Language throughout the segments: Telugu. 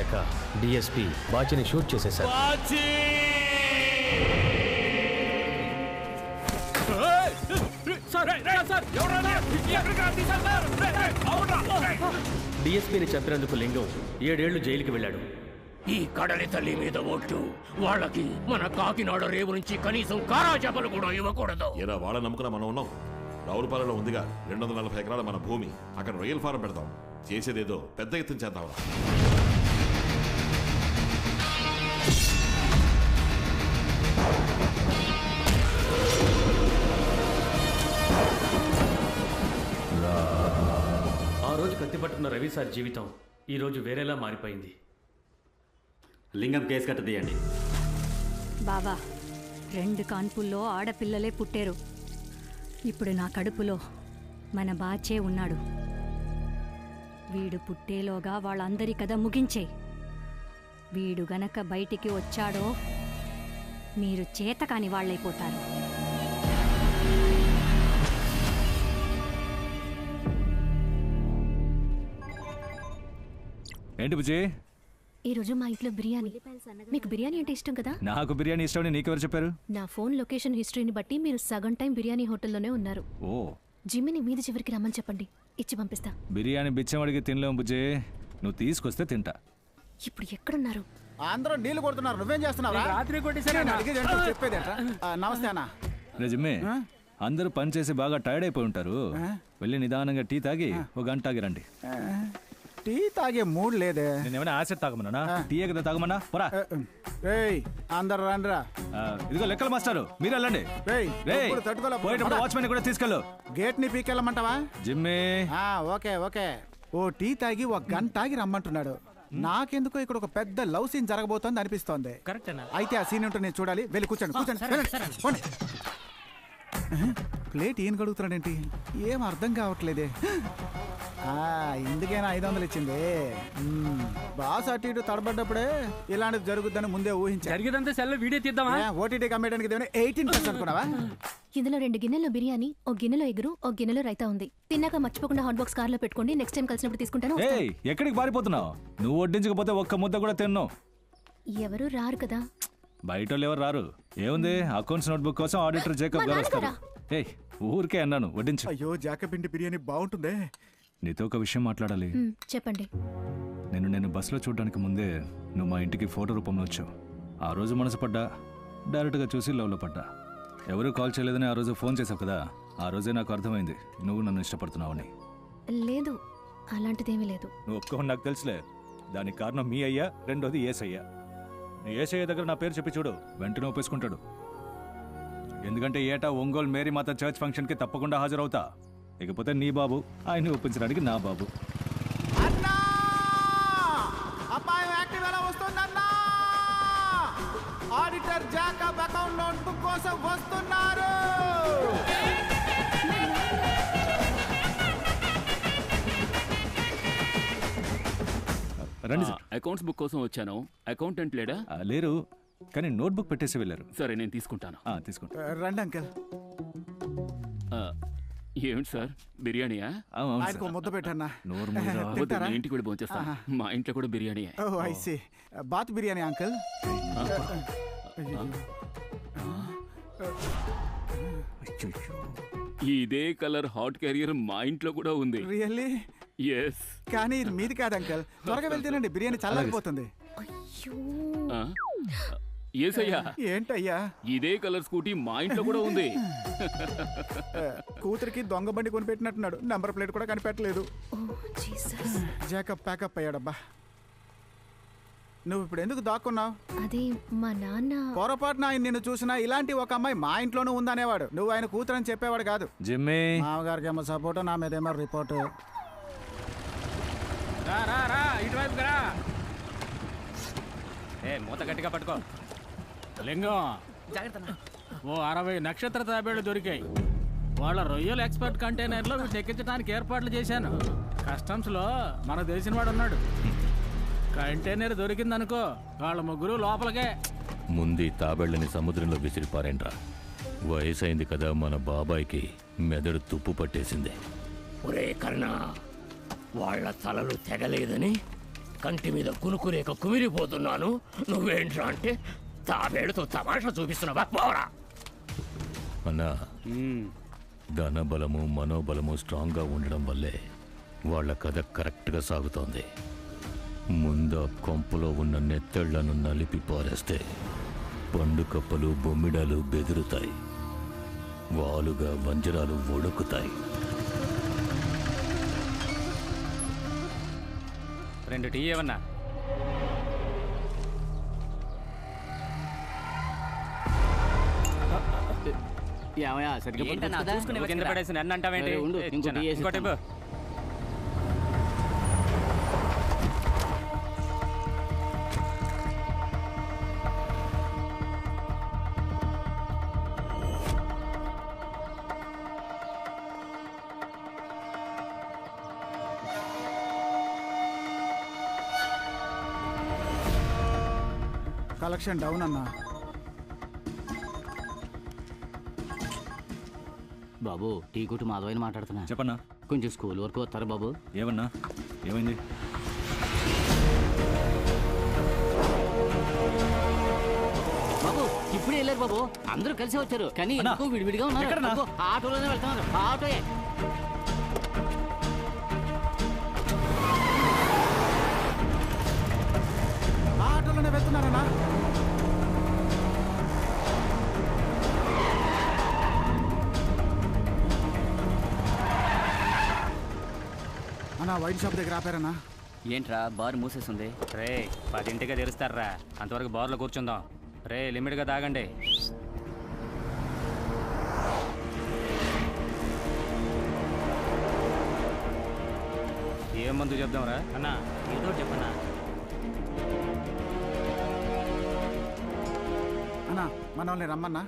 అయ్యాక డిఎస్పీ బాచిని షూట్ చేసేశారు. డిఎస్పీని చంపినందుకు లింగం 7 ఏళ్లు జైలుకి వెళ్ళాడు. ఈ కడలి తల్లి మీద ఒట్టు, వాళ్ళకి మన కాకినాడ రేవు నుంచి కనీసం కారాజాపలు కూడా ఇవ్వకూడదు. ఇలా వాళ్ళ నమ్మకం మనం ఉన్నాం. రావులపాలెంలో ఉందిగా 240 ఎకరాల మన భూమి, అక్కడ రొయ్యల ఫారం పెడతాం. చేసేదేదో పెద్ద ఎత్తున చేద్దాం. ఆ రోజు కత్తిపట్టుకున్న రవి సార్ జీవితం ఈ రోజు వేరేలా మారిపోయింది. లింగం కేసు కట్టదీయండి. బాబా, 2 కాన్పుల్లో ఆడపిల్లలే పుట్టారు. ఇప్పుడు నా కడుపులో మన బాచే ఉన్నాడు. వీడు పుట్టేలోగా వాళ్ళందరి కథ ముగించే. వీడు గనక బయటికి వచ్చాడో మీరు చేతకాని వాళ్ళైపోతారు. ఏంటి బుజ్జి? ఈరోజు మా ఇంట్లో బిర్యానీ. మీకు బిర్యానీ అంటే ఇష్టం కదా? నాకు బిర్యానీ ఇష్టం. నీకెవరు చెప్పారు? నా ఫోన్ లొకేషన్ హిస్టరీని బట్టి మీరు సగం టైం బిర్యానీ హోటల్లోనే ఉన్నారు. ఓ, జిమ్మిని మీది చివరికి రమ్మని చెప్పండి, ఇచ్చి పంపిస్తా. బిర్యానీ బిచ్చమడికి తినలేము బుజ్జి. నువ్వు తీసుకొస్తే తింటా. ఇప్పుడు ఎక్కడున్నారు? అందరూ నీళ్లు కొడుతున్నారు, నువ్వేం చేస్తున్నావు? రాత్రి కొట్టేసారా? చెప్పేదేంట్రా? నమస్తే అన్న. నిజమే, అందరూ పని చేసి బాగా టైర్డ్ అయిపోయి ఉంటారు. వెళ్ళి నిదానంగా టీ తాగి 1 గంట తాగి రండి. టీ తాగే మూడ్ లేదే. నేను ఏమైనా యాసిడ్ తాగమన్నా? టీ కదా తాగమన్నా? పోరా. అందరు రండిరా. ఇదిగో లెక్కల మాస్టారు, మీరు వెళ్ళండి. పోయేటప్పుడు వాచ్మెన్ కూడా తీసుకెళ్ళు. గేట్ ని పీకెళ్ళమంటావా? జిమ్మే. Okay okay. ఓ టీ తాగి 1 గంట తాగి రమ్మంటున్నాడు. నాకెందుకో ఇక్కడ ఒక పెద్ద లవ్ సీన్ జరగబోతోంది అనిపిస్తోంది. అయితే ఆ సీన్ ఏంటో నేను చూడాలి. వెళ్ళి కూర్చోండి కూర్చోండి. ప్లేట్ ఈయన కడుగుతున్నాడేంటి? ఏం అర్థం కావట్లేదే. ఇందుకైనా 500 ఇచ్చింది. బాస్ అటు ఇటు తడబడ్డప్పుడే ఇలాంటిది జరుగుద్దని ముందే ఊహించా. జరిగేదంతా సెల్ వీడియో తీద్దామా? ఓటీటీ కమ్మేయడానికి 18% అనుకున్నావా? ఇందులో 2 గిన్నెల్లో బిర్యానీ, 1 గిన్నెలో ఎగురు, 1 గిన్నెలో రైతా ఉంది. తిన్నాక మర్చిపోకుండా హాట్ బాక్స్ కార్లో పెట్టుకోండి. నెక్స్ట్ టైం కలిసినప్పుడు తీసుకుంటాను. ఎక్కడికి పారిపోతున్నావు? నువ్వు వడ్డించకపోతే 1 ముద్ద కూడా తిన్నావు. ఎవరు రారు కదా. బయట వాళ్ళు ఎవరు రారు. ఏముంది, అకౌంట్స్ నోట్బుక్ కోసం ఆడిటర్ జేకబ్ గారు వస్తారు. ఊరికే అన్నాను, వడ్డించు. అయ్యో, జాకబ్ ఇంటి బిర్యానీ బాగుంటుందే. నీతో ఒక విషయం మాట్లాడాలి. చెప్పండి. నేను బస్సులో చూడడానికి ముందే నువ్వు మా ఇంటికి ఫోటో రూపంలో వచ్చావు. ఆ రోజు మనసు పడ్డా, డైరెక్ట్గా చూసి లవ్లో పడ్డా. ఎవరూ కాల్ చేయలేదని ఆ రోజు ఫోన్ చేసావు కదా, ఆ రోజే నాకు అర్థమైంది నువ్వు నన్ను ఇష్టపడుతున్నావని. లేదు, అలాంటిదేమీ లేదు. నువ్వు ఒప్పుకోని నాకు తెలుసులే. దానికి కారణం మీ అయ్యా, రెండోది ఏసయ్యా. నీ ఏసయ్య దగ్గర నా పేరు చెప్పి చూడు, వెంటనే ఒప్పేసుకుంటాడు. ఎందుకంటే ఏటా ఒంగోలు మేరీమాత చర్చ్ ఫంక్షన్కి తప్పకుండా హాజరవుతా. ఇకపోతే నీ బాబు, ఆయన్ని ఒప్పించడానికి నా బాబు. ఆడిటర్ జాకబ్ అకౌంట్ నోట్బుక్ కోసం వస్తున్నారు. రండి సార్. అకౌంట్స్ బుక్ కోసం వచ్చాను. అకౌంటెంట్ లేడా? లేరు, కానీ నోట్బుక్ పెట్టేసి వెళ్ళారు. సరే, నేను తీసుకుంటాను. తీసుకుంటా. రండి అంకల్. ఏమిటి సార్, బిర్యానీయా? ఆయనకు ముద్ద పెట్టన్నా. ఇంటికి కూడా భోంచేస్తాను. మా ఇంట్లో కూడా బిర్యానీ. బాత్ బిర్యానీ అంకల్. ఇదే కలర్ హాట్ క్యారియర్ మా ఇంట్లో కూడా ఉంది. రియల్లీ? ఎస్. కానీ ఇది మీది కాదు అంకల్. త్వరగా వెళ్తేనండి, బిర్యానీ చల్లారిపోతుంది. ఏసయ్యా, ఏంటయ్యా? ఇదే కలర్ స్కూటీ మా ఇంట్లో కూడా ఉంది. కూతురికి దొంగ బండి కొనిపెట్టినట్టున్నాడు. నంబర్ ప్లేట్ కూడా కనిపెట్టలేదు. Jacob pack up అయ్యాడబ్బా. నువ్వు ఇప్పుడు ఎందుకు దాక్కున్నావు? అది మా నాన్న. పొరపాటున ఆయన నిన్ను చూసినా ఇలాంటి ఒక అమ్మాయి మా ఇంట్లోనూ ఉందనేవాడు. నువ్వు ఆయన కూతురని చెప్పేవాడు కాదు. జిమ్మే, మామగారికి ఏమో సపోర్ట్, నా మీద ఏమో రిపోర్టు. ఇటువైపు రా. మూత గట్టిగా పట్టుకో. లింగం, ఓ 60 నక్షత్ర తాబేళ్లు దొరికాయి. వాళ్ళ రొయ్యల ఎక్స్పర్ట్ కంటైనర్లో వీటిని ఎక్కించడానికి ఏర్పాట్లు చేశాను. కస్టమ్స్లో మనకు తెలిసిన వాడు ఉన్నాడు. కంటైనర్ దొరికిందనుకో, వాళ్ళ ముగ్గురు లోపలికే. ముందు తాబేళ్లని సముద్రంలో విసిరిపారేంట్రా. వయసు అయింది కదా, మన బాబాయ్కి మెదడు తుప్పు పట్టేసింది. ఒరే కర్ణ, వాళ్ళ తలలు తెగలేదని కంటి మీద కునుకురేక కుమిరిపోతున్నాను. నువ్వేంట్రా అంటే తాబేడుతో తమాషా చూపిస్తున్నావా? పోరా. అన్నా, ధనబలము మనోబలము స్ట్రాంగ్గా ఉండడం వల్లే వాళ్ళ కథ కరెక్ట్గా సాగుతోంది. ముందు కొంపలో ఉన్న నెత్తళ్లను నలిపి పారేస్తే పండు కప్పలు బొమ్మిడాలు బెదురుతాయి, వాలుగా వంజరాలు ఒడుకుతాయి. 2 టీ ఏమన్నా? కింద పడేసి నన్ను అంటావేంటి? ఇంకోటి ఇవ్వు. కలెక్షన్ డౌన్ అన్నా. బాబు టీ కొట్టు మాధవని మాట్లాడుతున్నా. చెప్పన్నా. కొంచెం స్కూల్ వరకు వస్తారా బాబు? ఏమన్నా? ఏమైంది? బాబు ఇప్పుడే వెళ్ళారు బాబు, అందరూ కలిసి వచ్చారు కానీ ఎందుకో విడివిడిగా ఉన్నారు. ఆటోలోనే వెళ్తున్నారు. ఆటోయే. ఆటోలోనే వెళ్తున్నారన్నా. అన్నా వైన్ షాప్ దగ్గర ఆపారన్నా. ఏంట్రా బార్ మూసేస్తుంది? రే 10ంటికే తెరుస్తారా, అంతవరకు బార్లో కూర్చుందాం. రే లిమిట్గా తాగండి. ఏం మందు చెప్దాంరా? అన్నా ఏదో చెప్పన్నా. అన్నా మనల్ని రమ్మన్నా.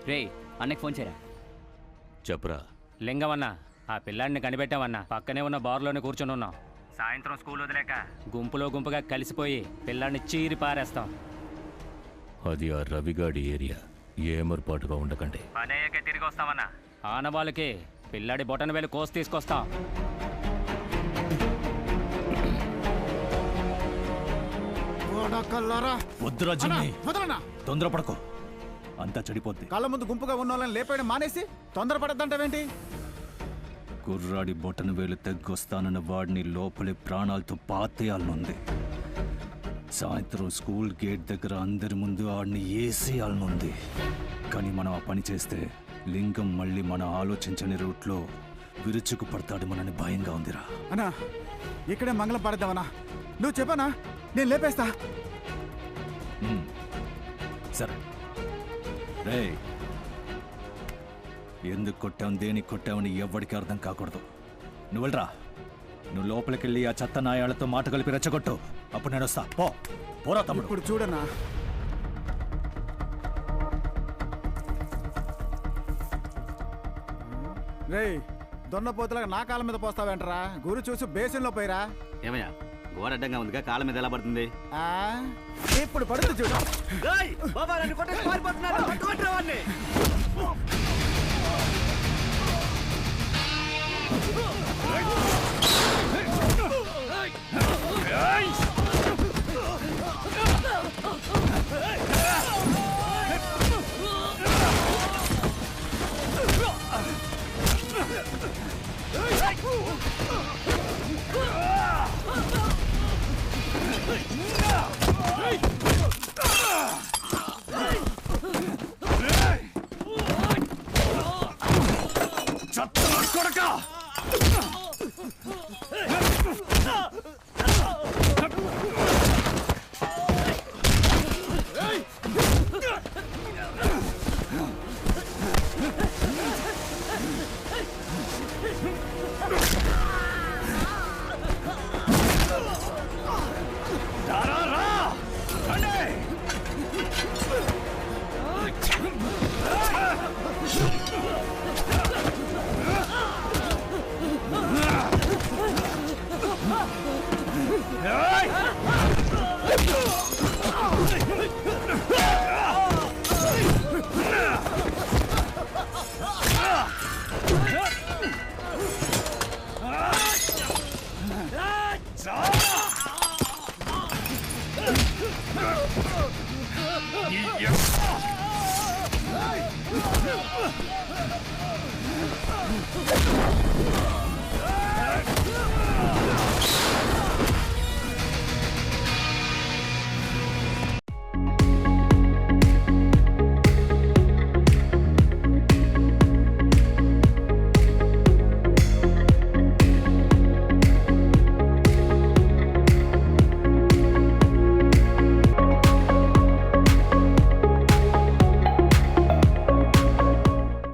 రే అన్నకి ఫోన్ చేయరా. చెప్పరా. లింగమన్నా, ఆ పిల్లాడిని కనిపెట్టామన్నా. పక్కనే ఉన్న బార్లోనే కూర్చొని ఉన్నాం. సాయంత్రం స్కూల్ వదిలేక గుంపులో గుంపుగా కలిసిపోయి పిల్లాడిని చీరి పారేస్తాం. అది ఆ రవిగాడి ఏరియా. ఏమర్పాటుగా ఉండకండి. పనయ్యకే తిరిగి వస్తామన్నా. ఆనవాళ్ళకి పిల్లాడి బొటన వేలు కోసి తీసుకొస్తాం. వద్దురా జిమ్మి, తొందరపడకో, అంతా చెడిపోద్ది. కళ్ళ ముందు గుంపుగా ఉన్న వాళ్ళని లేపేయడం మానేసి తొందరపడద్దంటావేంటి? కుర్రాడి బొటన వేలు తెగ్గొస్తానన్న వాడిని లోపలి ప్రాణాలతో పాతేయాలనుంది. సాయంత్రం స్కూల్ గేట్ దగ్గర అందరి ముందు ఆడిని ఏసేయాలనుంది. కానీ మనం ఆ పని చేస్తే లింగం మళ్ళీ మన ఆలోచించని రూట్లో విరుచుకు పడతాడు. మనని భయంగా ఉందిరా. అన్నా ఇక్కడే మంగళం పడద్దామన్నా. నువ్వు చెప్పనా, నేను లేపేస్తా. సరే రే, ఎందుకు కొట్టావు, దేనికి కొట్టావని ఎవ్వడికి అర్థం కాకూడదు. నువ్వు వెళ్ళరా. నువ్వు లోపలికెళ్ళి ఆ చెత్త నాయాలతో మాట కలిపి రెచ్చగొట్టు. అప్పుడు నేను వస్తా. పోరా తమ్ముడు. ఇప్పుడు చూడన్నా, రే దొన్నపోతులాగా నా కాళ్ళ మీద పోస్తావేంటరా? గురు చూసి బేసిన్లో పోయిరా. ఏమయ్యా గోడ అడ్డంగా ఉందిగా, కాళ్ళ మీద ఎలా పడుతుంది? ఇప్పుడు పడుతుంది చూడు. నీ